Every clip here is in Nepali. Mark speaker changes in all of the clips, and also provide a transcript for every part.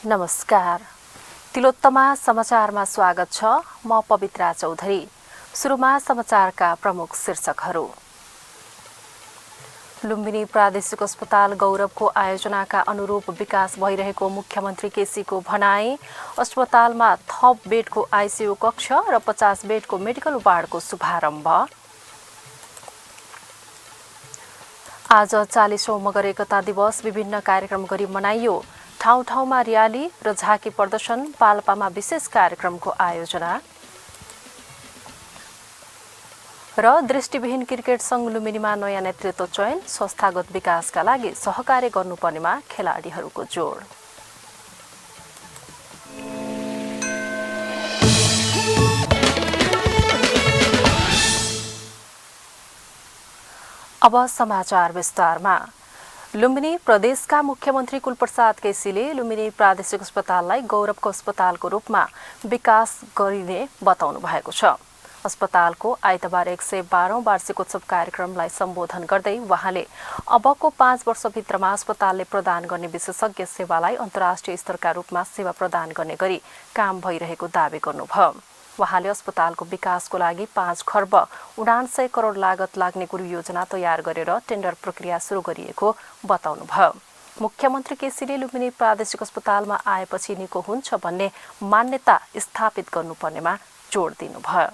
Speaker 1: नमस्कार। तिलोत्तमा समाचारमा स्वागत छ। म पवित्रा चौधरी। सुरुमा समाचारका प्रमुख शीर्षकहरू। लुम्बिनी प्रादेशिक अस्पताल गौरवको आयोजनाका अनुरूप विकास भइरहेको मुख्यमन्त्री केसीको भनाई। अस्पतालमा थप बेडको आइसियु कक्ष र 50 बेडको मेडिकल वार्डको शुभारम्भ। आज 40औं मगर एकता दिवस विभिन्न कार्यक्रम गरी मनाइयो। ठाउँ ठाउँमा र्याली र झाँकी प्रदर्शन, पाल्पामा विशेष कार्यक्रमको आयोजना। र दृष्टिविहीन क्रिकेट संघ लुम्बिनीमा नयाँ नेतृत्व चयन, संस्थागत विकासका लागि सहकार्य गर्नुपर्नेमा खेलाडीहरूको जोड। अब समाचार विस्तारमा। लुम्बिनी प्रदेशका मुख्यमन्त्री कुलप्रसाद केसीले लुम्बिनी प्रादेशिक अस्पताललाई गौरवको अस्पतालको रूपमा विकास गरिने बताउनु भएको छ। अस्पतालको आइतबार 112औं वार्षिकोत्सव कार्यक्रमलाई सम्बोधन गर्दै उहाँले अबको 5 वर्षभित्रमा अस्पतालले प्रदान गर्ने विशेषज्ञ सेवालाई अन्तर्राष्ट्रिय स्तरका रूपमा सेवा प्रदान गर्ने गरी काम भइरहेको दावी गर्नुभयो। उहाँले अस्पतालको विकासको लागि 5 खर्ब 79 करोड लागत लाग्ने कुरो योजना तयार गरेर टेन्डर प्रक्रिया सुरु गरिएको बताउनुभयो। मुख्यमन्त्री केसीले लुम्बिनी प्रादेशिक अस्पतालमा आएपछि निको हुन्छ भन्ने मान्यता स्थापित गर्नुपर्नेमा जोड दिनुभयो।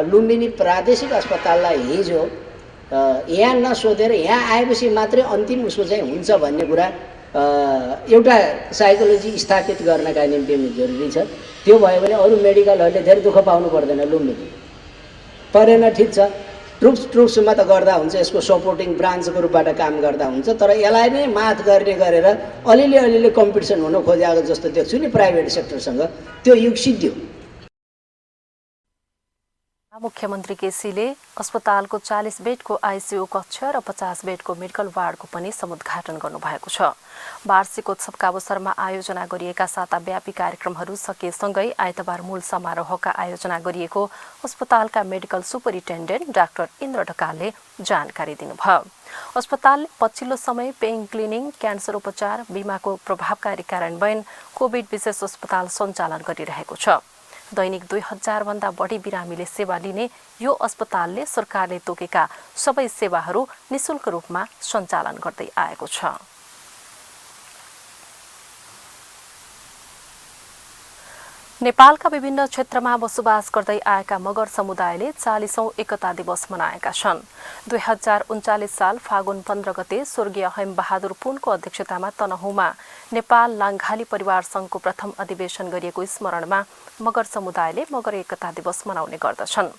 Speaker 2: लुम्बिनी प्रादेशिक अस्पताललाई हिजो यहाँ नसोधेर यहाँ आएपछि मात्रै अन्तिम उसको चाहिँ हुन्छ भन्ने कुरा एउटा साइकोलोजी स्थापित गर्नका निम्ति जरुरी छ। त्यो भयो भने अरू मेडिकलहरूले धेरै दुःख पाउनु पर्दैन। लुम्बिनी परेन, ठिक छ, ट्रुप्समा त गर्दा हुन्छ, यसको सपोर्टिङ ब्रान्चको रूपबाट काम गर्दा हुन्छ, तर यसलाई नै माथ गर्ने गरेर अलिअलि कम्पिटिसन हुन खोजेको जस्तो देख्छु नि प्राइभेट सेक्टरसँग। त्यो युग सिद्धियो।
Speaker 1: मुख्यमन्त्री केसीले अस्पतालको 40 बेडको आइसियु कक्ष र 50 बेडको मेडिकल वार्डको पनि समुद्घाटन गर्नुभएको छ। वार्षिकोत्सवका अवसरमा आयोजना गरिएका साताव्यापी कार्यक्रमहरू सकिएसँगै आइतबार मूल समारोहका आयोजना गरिएको अस्पतालका मेडिकल सुपरिन्टेन्डेन्ट डाक्टर इन्द्र ढकालले जानकारी दिनुभयो। अस्पतालले पछिल्लो समय पेइङ क्लिनिङ, क्यान्सर उपचार, बिमाको प्रभावकारी कार्यान्वयन, कोभिड विशेष अस्पताल सञ्चालन गरिरहेको छ। दैनिक 2000 भन्दा बढी बिरामीले सेवा लिने यो अस्पतालले सरकारले तोकेका सबै सेवाहरू निशुल्क रूपमा सञ्चालन गर्दै आएको छ। नेपालका विभिन्न क्षेत्रमा बसोबास गर्दै आएका मगर समुदायले 40औं एकता दिवस मनाएका छन्। 2039 साल फागुन 15 गते स्वर्गीय हेम बहादुर पुनको अध्यक्षतामा तनहुँमा नेपाल लाङ्घाली परिवार संघको प्रथम अधिवेशन गरिएको स्मरणमा मगर समुदायले मगर एकता दिवस मनाउने गर्दछन्।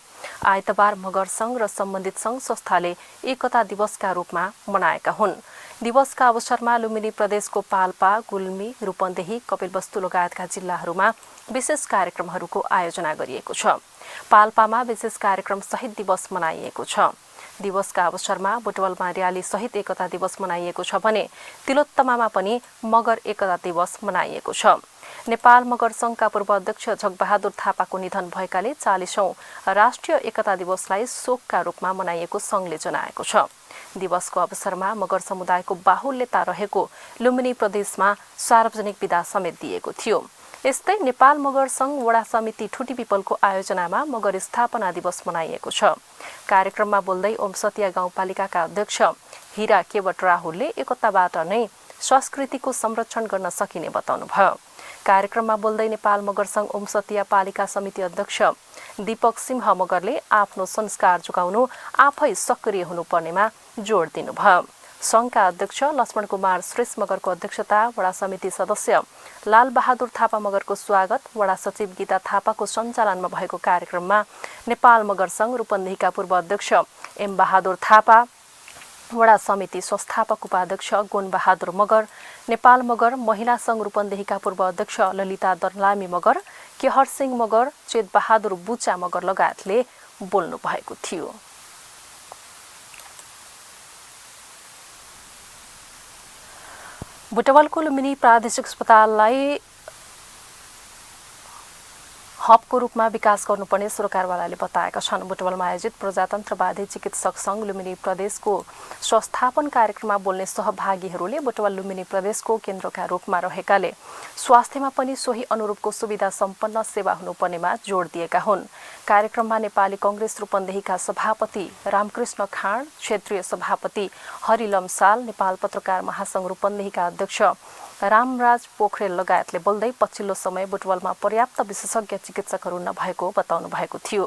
Speaker 1: आइतबार मगर संघ र सम्बन्धित संघ संस्थाले एकता दिवसका रूपमा मनाएका हुन्। दिवसका अवसरमा लुम्बिनी प्रदेशको पाल्पा, गुल्मी, रूपन्देही, कपिलवस्तु लगायतका जिल्लाहरूमा विशेष कार्यक्रमहरूको आयोजना गरिएको छ। पाल्पामा विशेष कार्यक्रम सहित दिवस मनाइएको छ। दिवसका अवसरमा बुटवलमा र्याली सहित एकता दिवस मनाइएको छ भने तिलोत्तमामा पनि मगर एकता दिवस मनाइएको छ। नेपाल मगर संघका पूर्व अध्यक्ष झगबहादुर थापाको निधन भएकाले 40औं राष्ट्रिय एकता दिवसलाई शोकका रूपमा मनाइएको संघले जनाएको छ। दिवसको अवसरमा मगर समुदायको बाहुल्यता रहेको लुम्बिनी प्रदेशमा सार्वजनिक बिदा समेत दिएको थियो। यस्तै नेपाल मगर संघ वडा समिति ठुटी पिपलको आयोजनामा मगर स्थापना दिवस मनाइएको छ। कार्यक्रममा बोल्दै ओमसतिया गाउँपालिकाका अध्यक्ष हिरा केवट राहुलले एकताबाट नै संस्कृतिको संरक्षण गर्न सकिने बताउनुभयो। कार्यक्रममा बोल्दै नेपाल मगर संघ ओमसतिया पालिका समिति अध्यक्ष दीपक सिंह मगरले आफ्नो संस्कार जोगाउनु आफै सक्रिय हुनुपर्नेमा जोड दिनुभयो। संघका अध्यक्ष लक्ष्मण कुमार श्रेष्ठ मगरको अध्यक्षता, वडा समिति सदस्य लाल बहादुर थापा मगरको स्वागत, वडा सचिव गीता थापाको सञ्चालनमा भएको कार्यक्रममा नेपाल मगर संघ रूपन्देहीका पूर्व अध्यक्ष एम बहादुर थापा, वडा समिति संस्थापक उपाध्यक्ष गुण बहादुर मगर, नेपाल मगर महिला संघ रूपन्देहीका पूर्व अध्यक्ष ललिता दर्लामी मगर, केहर सिंह मगर, चेत बहादुर बुचा मगर लगायतले बोल्नु भएको थियो। बुटवलको लुम्बिनी प्रादेशिक अस्पताललाई हबको रूपमा विकास गर्नुपर्ने सरकारवालाले बताएका छन्। बुटवलमा आयोजित प्रजातन्त्रवादी चिकित्सक संघ लुम्बिनी प्रदेशको संस्थापन कार्यक्रममा बोल्ने सहभागीहरूले बुटवल लुम्बिनी प्रदेशको केन्द्रका रूपमा रहेकाले स्वास्थ्यमा पनि सोही अनुरूपको सुविधा सम्पन्न सेवा हुनुपर्नेमा जोड दिएका हुन्। कार्यक्रममा नेपाली कांग्रेस रूपन्देहीका सभापति रामकृष्ण खाँड, क्षेत्रीय सभापति हरि लम्साल, नेपाल पत्रकार महासंघ रूपन्देहीका अध्यक्ष रामराज पोखरेल लगायतले बोल्दै पछिल्लो समय बुटवलमा पर्याप्त विशेषज्ञ चिकित्सकहरू नभएको बताउनु भएको थियो।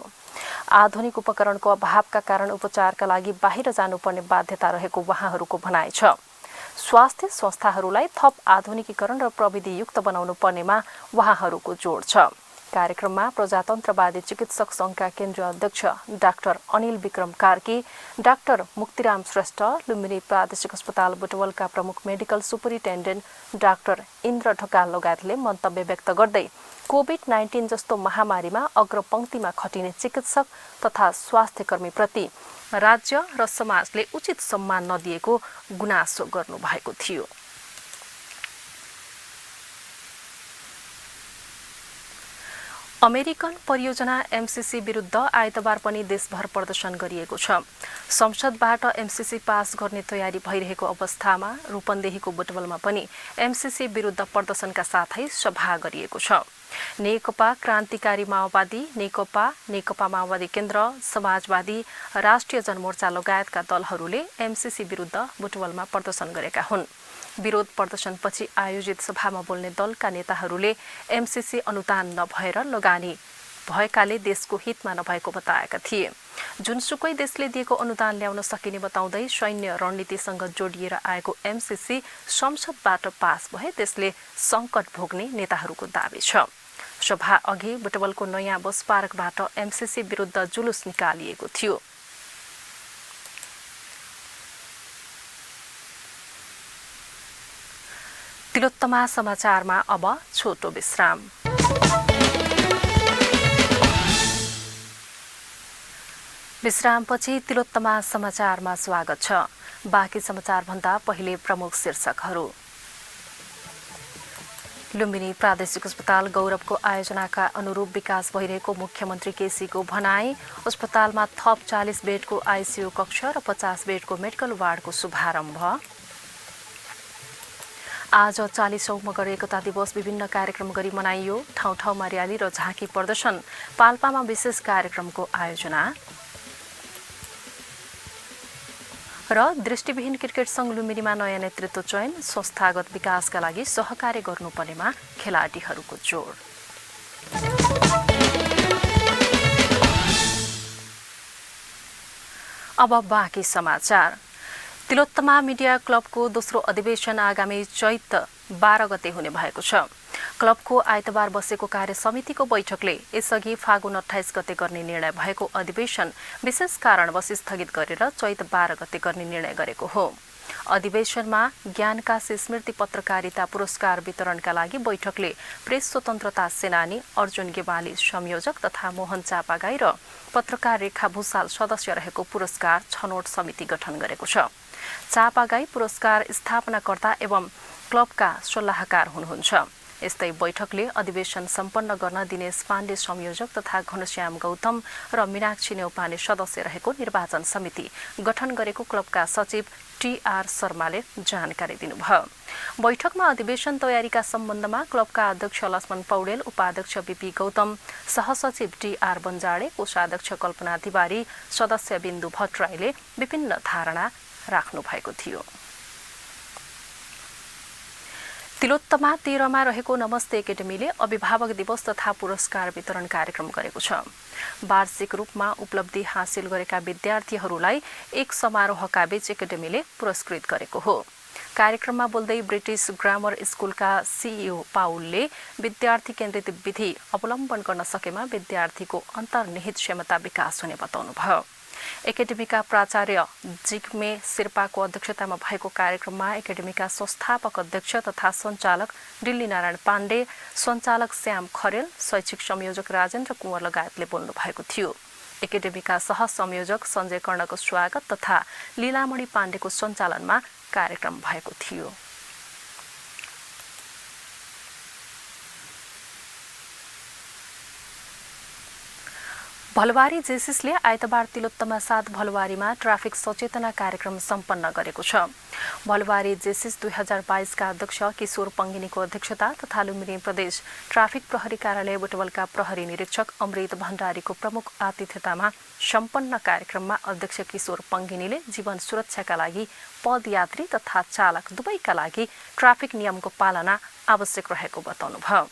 Speaker 1: आधुनिक उपकरणको अभावका कारण उपचारका लागि बाहिर जानुपर्ने बाध्यता रहेको उहाँहरूको भनाइ छ। स्वास्थ्य संस्थाहरूलाई थप आधुनिकीकरण र प्रविधियुक्त बनाउनु पर्नेमा उहाँहरूको जोड छ। कार्यक्रममा प्रजातन्त्रवादी चिकित्सक संघका केन्द्रीय अध्यक्ष डाक्टर अनिल विक्रम कार्की, डाक्टर मुक्तिराम श्रेष्ठ, लुम्बिनी प्रादेशिक अस्पताल बुटवलका प्रमुख medical superintendent doctor Indra Dhakal लगायतले मन्तव्य व्यक्त गर्दै कोभिड-19 जस्तो महामारीमा अग्रपंक्तिमा खटिने चिकित्सक तथा स्वास्थ्यकर्मीप्रति राज्य र समाजले उचित सम्मान नदिएको गुनासो गर्नुभएको थियो। अमेरिकन परियोजना एमसीसी विरुद्ध आइतबार पनि देशभर प्रदर्शन गरिएको छ। संसदबाट एमसीसी पास गर्ने तयारी भइरहेको अवस्थामा रूपन्देहीको बुटवलमा पनि एमसीसी विरुद्ध प्रदर्शनका साथै सभा गरिएको छ। नेकपा क्रान्तिकारी माओवादी, नेकपा माओवादी केन्द्र, समाजवादी, राष्ट्रिय जनमोर्चा लगायतका दलहरूले एमसीसी विरुद्ध बुटवलमा प्रदर्शन गरेका हुन्। विरोध प्रदर्शनपछि आयोजित सभामा बोल्ने दलका नेताहरूले एमसीसी अनुदान नभएर लगानी भएकाले देशको हितमा नभएको बताएका थिए। जुनसुकै देशले दिएको अनुदान ल्याउन सकिने बताउँदै सैन्य रणनीतिसँग जोडिएर आएको एमसीसी संसदबाट पास भए त्यसले संकट भोग्ने नेताहरूको दावी छ। सभा अघि बुटवलको नयाँ बस पार्कबाट एमसीसी विरुद्ध जुलुस निकालिएको थियो। तिलोत्तमा समाचारमा अब छोटो विश्राम। विश्रामपछि तिलोत्तमा समाचारमा स्वागत छ। बाँकी समाचारभन्दा पहिले प्रमुख शीर्षकहरू। लुम्बिनी प्रादेशिक अस्पताल गौरवको आयोजनाका अनुरूप विकास भइरहेको मुख्यमन्त्री केसीको भनाई। अस्पतालमा थप 40 बेडको आइसियू कक्ष र 50 बेडको मेडिकल वार्डको शुभारम्भ। आज 40औं मगर एकता दिवस विभिन्न कार्यक्रम गरी मनाइयो। ठाउँ ठाउँमा र्याली र झाँकी प्रदर्शन। पाल्पामा विशेष कार्यक्रमको आयोजना। र दृष्टिविहीन क्रिकेट संघ लुम्बिनीमा नयाँ नेतृत्व चयन। संस्थागत विकासका लागि सहकार्य गर्नुपर्नेमा खेलाडीहरूको जोड। अब बाँकी समाचार। तिलोत्तमा मिडिया क्लबको दोस्रो अधिवेशन आगामी चैत 12 गते हुने भएको छ। क्लबको आइतबार बसेको कार्य समितिको बैठकले यसअघि फागुन 28 गते गर्ने निर्णय भएको अधिवेशन विशेष कारणवश स्थगित गरेर चैत 12 गते गर्ने निर्णय गरेको हो। अधिवेशनमा ज्ञानकाशी स्मृति पत्रकारिता पुरस्कार वितरणका लागि बैठकले प्रेस स्वतन्त्रता सेनानी अर्जुन गेवाली संयोजक तथा मोहन चापागाई र पत्रकार रेखा भूषाल सदस्य रहेको पुरस्कार छनौट समिति गठन गरेको छ। चापागाई पुरस्कार स्थापनाकर्ता एवं क्लबका सल्लाहकार हुनुहुन्छ। यस्तै बैठकले अधिवेशन सम्पन्न गर्न दिनेश पाण्डे संयोजक तथा घनश्याम गौतम र मीनाक्षी नेउपाने सदस्य रहेको निर्वाचन समिति गठन गरेको क्लबका सचिव टीआर शर्माले जानकारी दिनुभयो। बैठकमा अधिवेशन तयारीका सम्बन्धमा क्लबका अध्यक्ष लक्ष्मण पौडेल, उपाध्यक्ष बीपी गौतम, सहसचिव टीआर बन्जाडे, कोषाध्यक्ष कल्पना तिवारी, सदस्य बिन्दु भट्टराईले विभिन्न धारणा राख्नु भएको थियो। तिलोत्तमा 13 मा रहेको नमस्ते एकाडेमीले अभिभावक दिवस तथा पुरस्कार वितरण कार्यक्रम गरेको छ। वार्षिक रूपमा उपलब्धि हासिल गरेका विद्यार्थीहरूलाई एक समारोहका बीच एकाडेमीले पुरस्कृत गरेको हो। कार्यक्रममा बोल्दै ब्रिटिश ग्रामर स्कुलका सीईओ पाउलले विद्यार्थी केन्द्रित विधि अवलम्बन गर्न सकेमा विद्यार्थीको अन्तर्निहित क्षमता विकास हुने बताउनुभयो। एकाडेमीका प्राचार्य जिग्मे शेर्पाको अध्यक्षतामा भएको कार्यक्रममा एकाडेमीका संस्थापक अध्यक्ष तथा सञ्चालक दिल्ली नारायण पाण्डे, सञ्चालक श्याम खरेल, शैक्षिक संयोजक राजेन्द्र कुँवर लगायतले बोल्नु भएको थियो। एकाडेमीका सह संयोजक सञ्जय कर्णको स्वागत तथा लीलामणि पाण्डेको सञ्चालनमा कार्यक्रम भएको थियो। भलवारी जेसिसले आइतबार तिलोत्तमा 7 भलवारीमा ट्राफिक सचेतना कार्यक्रम सम्पन्न गरेको छ। भलवारी जेसिस 2022 का अध्यक्ष किशोर पंगिनीको अध्यक्षता तथा लुम्बिनी प्रदेश ट्राफिक प्रहरी कार्यालय बुटवलका प्रहरी निरीक्षक अमृत भण्डारीको प्रमुख आतिथ्यतामा सम्पन्न कार्यक्रममा अध्यक्ष किशोर पंगिनीले जीवन सुरक्षाका लागि पदयात्री तथा चालक दुवैका लागि ट्राफिक नियमको पालना आवश्यक रहेको बताउनुभयो।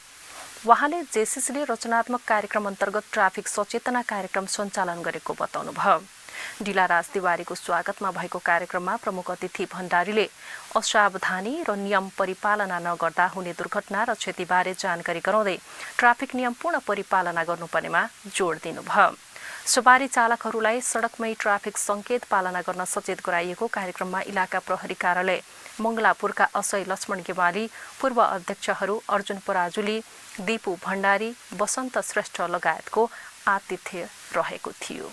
Speaker 1: वहाँले जेसिसले रचनात्मक कार्यक्रम अन्तर्गत ट्राफिक सचेतना कार्यक्रम सञ्चालन गरेको बताउनुभयो। डिलाराज तिवारीको स्वागतमा भएको कार्यक्रममा प्रमुख अतिथि भण्डारीले असावधानी र नियम परिपालना नगर्दा हुने दुर्घटना र क्षतिबारे जानकारी गराउँदै ट्राफिक नियम पूर्ण परिपालना गर्नुपर्नेमा जोड दिनुभयो। सवारी चालकहरूलाई सडकमै ट्राफिक संकेत पालना गर्न सचेत गराइएको कार्यक्रममा इलाका प्रहरी कार्यालय मंगलापुरका असय लक्ष्मण गेवाली, पूर्व अध्यक्षहरू अर्जुन पराजुली, दीपु भण्डारी, वसन्त श्रेष्ठ लगायतको आतिथ्य रहेको थियो।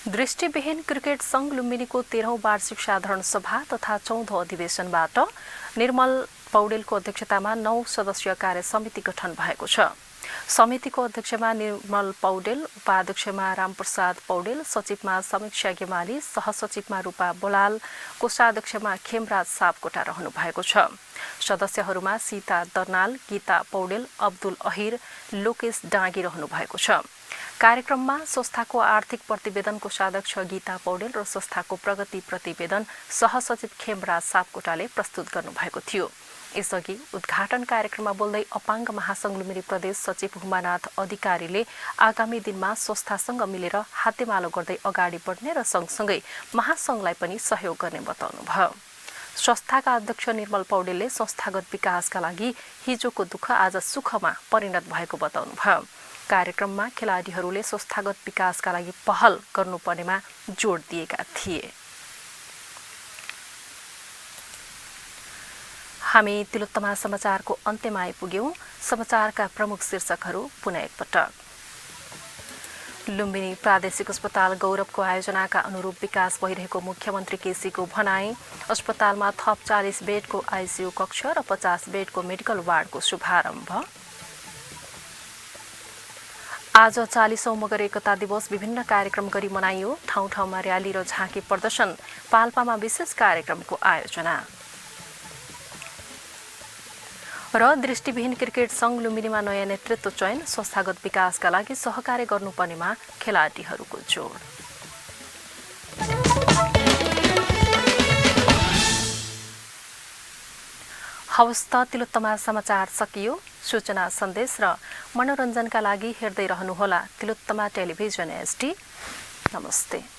Speaker 1: दृष्टिविहीन क्रिकेट संघ लुम्बिनीको 13औं वार्षिक साधारण सभा तथा 14औं अधिवेशनबाट निर्मल पौडेलको अध्यक्षतामा 9 सदस्यीय कार्य समिति गठन भएको छ। समितिको अध्यक्षमा निर्मल पौडेल, उपाध्यक्षमा रामप्रसाद पौडेल, सचिवमा समीक्षा गेमाली, सहसचिवमा रूपा बोलाल, कोषाध्यक्षमा खेमराज सापकोटा रहनु भएको छ। सदस्यहरूमा सीता दर्नाल, गीता पौडेल, अब्दुल अहिर, लोकेश डाँगी रहनु भएको छ। कार्यक्रममा संस्थाको आर्थिक प्रतिवेदन कोषाध्यक्ष गीता पौडेल र संस्थाको प्रगति प्रतिवेदन सहसचिव खेमराज सापकोटाले प्रस्तुत गर्नुभएको थियो। यसअघि उद्घाटन कार्यक्रममा बोल्दै अपाङ्ग महासंघ लुम्बिनी प्रदेश सचिव हुमानाथ अधिकारीले आगामी दिनमा संस्थासँग मिलेर हातेमालो गर्दै अगाडि बढ्ने र सँगसँगै महासंघलाई पनि सहयोग गर्ने बताउनुभयो। संस्थाका अध्यक्ष निर्मल पौडेलले संस्थागत विकासका लागि हिजोको दुःख आज सुखमा परिणत भएको बताउनुभयो। कार्यक्रममा खेलाडीहरूले संस्थागत विकासका लागि पहल गर्नुपर्नेमा जोड दिएका थिए। हामी तिलोत्तमा समाचारको अन्त्यमा आइपुग्यौं। समाचारका प्रमुख शीर्षकहरू पुनः एकपटक। लुम्बिनी प्रादेशिक अस्पताल गौरवको आयोजनाका अनुरूप विकास भइरहेको मुख्यमन्त्री केसीको भनाई। अस्पतालमा थप 40 बेडको आइसियू कक्ष र 50 बेडको मेडिकल वार्डको शुभारम्भ। आज 40औं मगर एकता दिवस विभिन्न कार्यक्रम गरी मनाइयो। ठाउँ ठाउँमा र्याली र झाँकी प्रदर्शन, पाल्पामा विशेष कार्यक्रमको आयोजना। र दृष्टिविहीन क्रिकेट संघ लुम्बिनीमा नयाँ नेतृत्व चयन, संस्थागत विकासका लागि सहकार्य गर्नुपर्नेमा खेलाडीहरूको जोड। हवस् त तिलोत्तमा समाचार सकियो। सूचना सन्देश र मनोरञ्जनका लागि हेर्दै रहनुहोला तिलोत्तमा टेलिभिजन HD। नमस्ते।